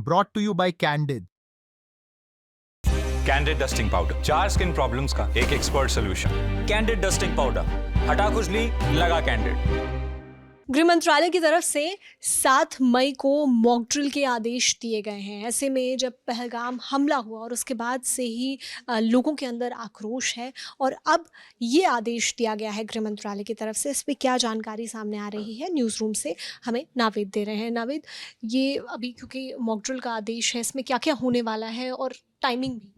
Brought to you by Candid. Candid dusting powder, 4 skin problems का एक expert solution. Candid dusting powder, हटा खुजली, लगा कैंडिड। गृह मंत्रालय की तरफ से 7 मई को मॉक ड्रिल के आदेश दिए गए हैं। ऐसे में जब पहलगाम हमला हुआ और उसके बाद से ही लोगों के अंदर आक्रोश है और अब ये आदेश दिया गया है गृह मंत्रालय की तरफ से। इस पर क्या जानकारी सामने आ रही है, न्यूज़ रूम से हमें नावेद दे रहे हैं। नावेद, ये अभी क्योंकि मॉक ड्रिल का आदेश है, इसमें क्या क्या होने वाला है और टाइमिंग भी?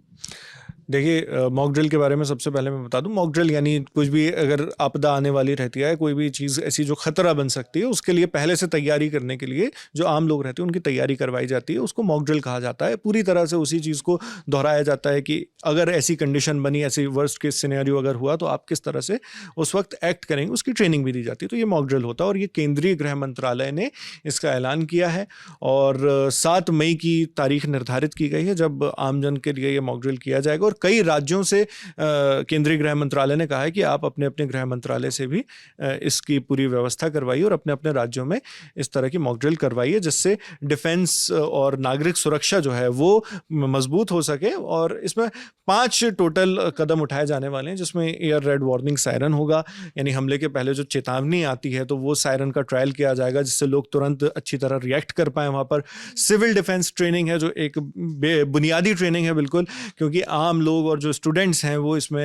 देखिए, मॉक ड्रिल के बारे में सबसे पहले मैं बता दूं, मॉक ड्रिल यानी कुछ भी अगर आपदा आने वाली रहती है, कोई भी चीज़ ऐसी जो खतरा बन सकती है, उसके लिए पहले से तैयारी करने के लिए जो आम लोग रहते हैं उनकी तैयारी करवाई जाती है, उसको मॉक ड्रिल कहा जाता है। पूरी तरह से उसी चीज़ को दोहराया जाता है कि अगर ऐसी कंडीशन बनी, ऐसी वर्स्ट केस सिनेरियो अगर हुआ तो आप किस तरह से उस वक्त एक्ट करेंगे, उसकी ट्रेनिंग भी दी जाती है। तो ये मॉक ड्रिल होता है और ये केंद्रीय गृह मंत्रालय ने इसका ऐलान किया है और 7 मई की तारीख निर्धारित की गई है जब आमजन के लिए ये मॉक ड्रिल किया जाएगा। और कई राज्यों से केंद्रीय गृह मंत्रालय ने कहा है कि आप अपने अपने गृह मंत्रालय से भी इसकी पूरी व्यवस्था करवाइए और अपने अपने राज्यों में इस तरह की मॉक ड्रिल करवाइए, जिससे डिफेंस और नागरिक सुरक्षा जो है वो मजबूत हो सके। और इसमें 5 टोटल कदम उठाए जाने वाले हैं, जिसमें एयर रेड वार्निंग सायरन होगा, यानी हमले के पहले जो चेतावनी आती है तो वो सायरन का ट्रायल किया जाएगा, जिससे लोग तुरंत अच्छी तरह रिएक्ट कर पाए वहाँ पर। सिविल डिफेंस ट्रेनिंग है जो एक बुनियादी ट्रेनिंग है बिल्कुल, क्योंकि आम लोग और जो स्टूडेंट्स हैं वो इसमें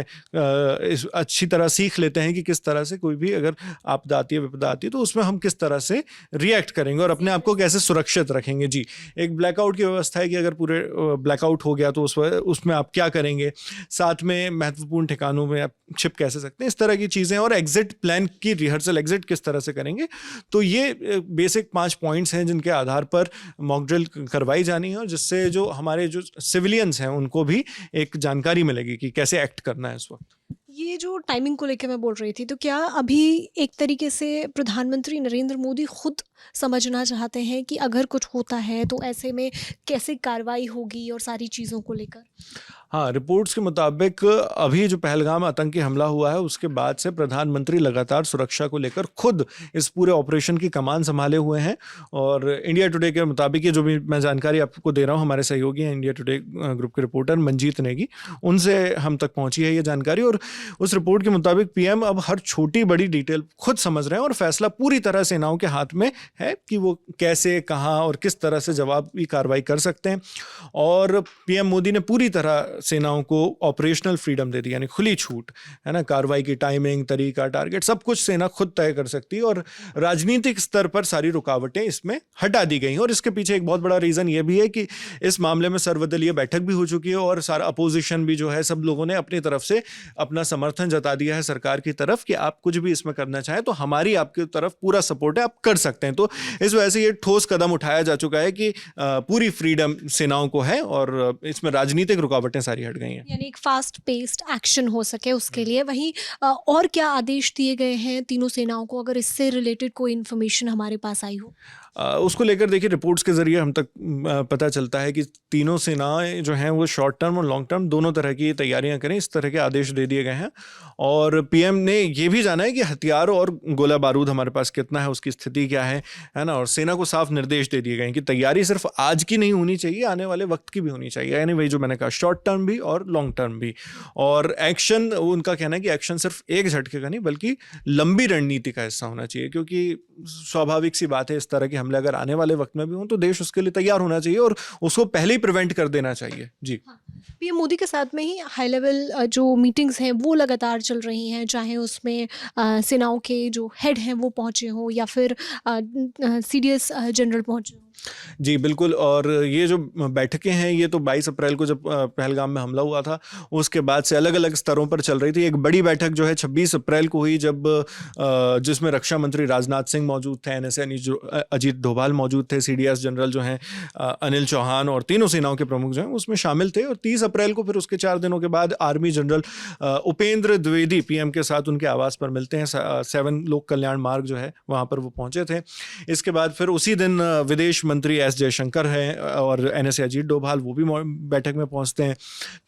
अच्छी तरह सीख लेते हैं कि किस तरह से कोई भी अगर आपदा आती है, विपदा आती है, तो उसमें हम किस तरह से रिएक्ट करेंगे और अपने आप को कैसे सुरक्षित रखेंगे। जी, एक ब्लैकआउट की व्यवस्था है कि अगर पूरे ब्लैकआउट हो गया तो उसमें आप क्या करेंगे, साथ में महत्वपूर्ण ठिकानों में आप छिप कैसे सकते हैं, इस तरह की चीज़ें, और एग्जिट प्लान की रिहर्सल, एग्जिट किस तरह से करेंगे। तो ये बेसिक 5 पॉइंट्स हैं जिनके आधार पर मॉक ड्रिल करवाई जानी है और जिससे जो हमारे जो सिविलियंस हैं उनको भी एक जानकारी मिलेगी कि कैसे एक्ट करना है इस वक्त। ये जो टाइमिंग को लेकर मैं बोल रही थी, तो क्या अभी एक तरीके से प्रधानमंत्री नरेंद्र मोदी खुद समझना चाहते हैं कि अगर कुछ होता है तो ऐसे में कैसे कार्रवाई होगी और सारी चीज़ों को लेकर? हाँ, रिपोर्ट्स के मुताबिक अभी जो पहलगाम आतंकी हमला हुआ है उसके बाद से प्रधानमंत्री लगातार सुरक्षा को लेकर खुद इस पूरे ऑपरेशन की कमान संभाले हुए हैं। और इंडिया टुडे के मुताबिक, ये जो भी मैं जानकारी आपको दे रहा हूँ, हमारे सहयोगी हैं इंडिया टुडे ग्रुप के रिपोर्टर मंजीत नेगी, उनसे हम तक पहुँची है ये जानकारी। और उस रिपोर्ट के मुताबिक पीएम अब हर छोटी बड़ी डिटेल खुद समझ रहे हैं और फैसला पूरी तरह सेनाओं के हाथ में है कि वो कैसे, कहाँ और किस तरह से जवाबी कार्रवाई कर सकते हैं। और पीएम मोदी ने पूरी तरह सेनाओं को ऑपरेशनल फ्रीडम दे दी, यानी खुली छूट है ना, कार्रवाई की टाइमिंग, तरीका, टारगेट सब कुछ सेना खुद तय कर सकती है। और राजनीतिक स्तर पर सारी रुकावटें इसमें हटा दी गई हैं। और इसके पीछे एक बहुत बड़ा रीज़न ये भी है कि इस मामले में सर्वदलीय बैठक भी हो चुकी है और सारा अपोजिशन भी जो है, सब लोगों ने अपनी तरफ से अपना समर्थन जता दिया है सरकार की तरफ कि आप कुछ भी इसमें करना चाहें तो हमारी आपकी तरफ पूरा सपोर्ट है, आप कर सकते हैं। तो इस वजह से ये ठोस कदम उठाया जा चुका है कि पूरी फ्रीडम सेनाओं को है और इसमें राजनीतिक रुकावटें सारी हट गई हैं, यानी एक फास्ट पेस्ड एक्शन हो सके उसके लिए। वहीं और क्या आदेश दिए गए हैं तीनों सेनाओं को, अगर इससे रिलेटेड कोई इन्फॉर्मेशन हमारे पास आई हो? उसको लेकर देखिए, रिपोर्ट्स के जरिए हम तक पता चलता है कि तीनों सेनाएं जो हैं वो शॉर्ट टर्म और लॉन्ग टर्म दोनों तरह की तैयारियां करें, इस तरह के आदेश दे दिए गए हैं। और पीएम ने ये भी जाना है कि हथियार और गोला बारूद हमारे पास कितना है, उसकी स्थिति क्या है ना। और सेना को साफ निर्देश दे दिए गए हैं कि तैयारी सिर्फ आज की नहीं होनी चाहिए, आने वाले वक्त की भी होनी चाहिए, यानी वही जो मैंने कहा, शॉर्ट टर्म भी और लॉन्ग टर्म भी। और एक्शन, उनका कहना है कि एक्शन सिर्फ एक झटके का नहीं बल्कि लंबी रणनीति का हिस्सा होना चाहिए, क्योंकि स्वाभाविक सी बात है, इस तरह के हमले अगर आने वाले वक्त में भी हों तो देश उसके लिए तैयार होना चाहिए और उसको पहले ही प्रिवेंट कर देना चाहिए। जी, पीएम मोदी के साथ में ही हाई लेवल जो मीटिंग्स हैं वो लगातार चल रही हैं, चाहे उसमें सेनाओं के जो हेड हैं वो पहुंचे हों या फिर सीडीएस जनरल पहुंचे हों। जी बिल्कुल। और ये जो बैठकें हैं ये तो 22 अप्रैल को जब पहलगाम में हमला हुआ था उसके बाद से अलग अलग स्तरों पर चल रही थी। एक बड़ी बैठक जो है 26 अप्रैल को हुई, जब जिसमें रक्षा मंत्री राजनाथ सिंह मौजूद थे, एनएसए जो अजीत डोभाल मौजूद थे, सीडीएस जनरल जो हैं अनिल चौहान और तीनों सेनाओं के प्रमुख जो हैं उसमें शामिल थे। और 30 अप्रैल को फिर उसके 4 दिनों के बाद army general Upendra Dwivedi PM के साथ उनके आवास पर मिलते हैं, 7 लोक कल्याण मार्ग जो है वहाँ पर वो पहुँचे थे। इसके बाद फिर उसी दिन विदेश मंत्री एस जयशंकर हैं और NSA अजीत डोभाल, वो भी बैठक में पहुंचते हैं।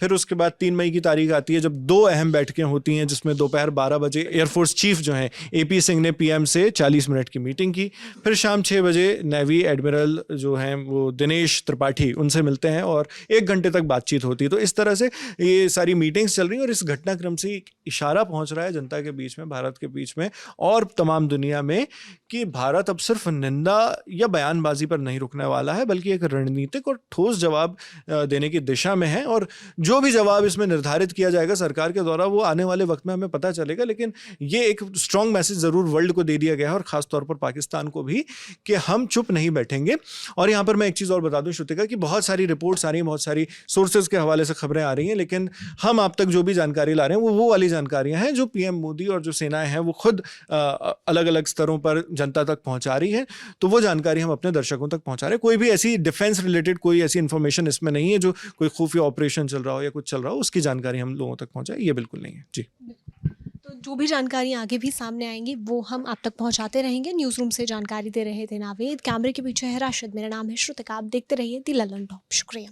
फिर उसके बाद 3 मई की तारीख आती है जब 2 अहम बैठकें होती हैं, जिसमें दोपहर 12 बजे एयरफोर्स चीफ जो हैं AP सिंह ने PM से 40 मिनट की मीटिंग की। फिर शाम 6 बजे नेवी एडमिरल जो हैं वो दिनेश त्रिपाठी, उनसे मिलते हैं और 1 घंटे तक बातचीत होती है। तो इस तरह से ये सारी मीटिंग्स चल रही हैं और इस घटनाक्रम से एक इशारा पहुंच रहा है जनता के बीच में, भारत के बीच में और तमाम दुनिया में, कि भारत अब सिर्फ निंदा या बयानबाजी पर नहीं रुकने वाला है, बल्कि एक रणनीतिक और ठोस जवाब देने की दिशा में है। और जो भी जवाब इसमें निर्धारित किया जाएगा सरकार के द्वारा, वो आने वाले वक्त में हमें पता चलेगा। लेकिन ये एक स्ट्रॉन्ग मैसेज ज़रूर वर्ल्ड को दे दिया गया है, और ख़ासतौर पर पाकिस्तान को भी, कि हम चुप नहीं बैठेंगे। और यहाँ पर मैं एक चीज़ और बता दूँ श्रुतिका, कि बहुत सारी रिपोर्ट्स आ रही हैं, बहुत सारी सोर्सेज के हवाले से खबरें आ रही हैं, लेकिन हम आप तक जो भी जानकारी ला रहे हैं वो वाली जानकारियाँ हैं जो PM मोदी और जो सेनाएं हैं वो खुद अलग अलग स्तरों पर जनता तक पहुँचा रही है। तो वो जानकारी हम अपने दर्शकों तक पहुँचा रहे हैं। कोई भी ऐसी डिफेंस रिलेटेड कोई ऐसी इन्फॉर्मेशन इसमें नहीं है जो कोई खुफिया ऑपरेशन चल रहा हो या कुछ चल रहा हो उसकी जानकारी हम लोगों तक पहुँचाए, ये बिल्कुल नहीं है जी। तो जो भी जानकारी आगे भी सामने आएंगी वो हम आप तक पहुंचाते रहेंगे। न्यूज़ रूम से जानकारी दे रहे थे नावेद, कैमरे के पीछे है राशिद, मेरा नाम है श्रुतिका। आप देखते रहिए दी ललन टॉप। शुक्रिया।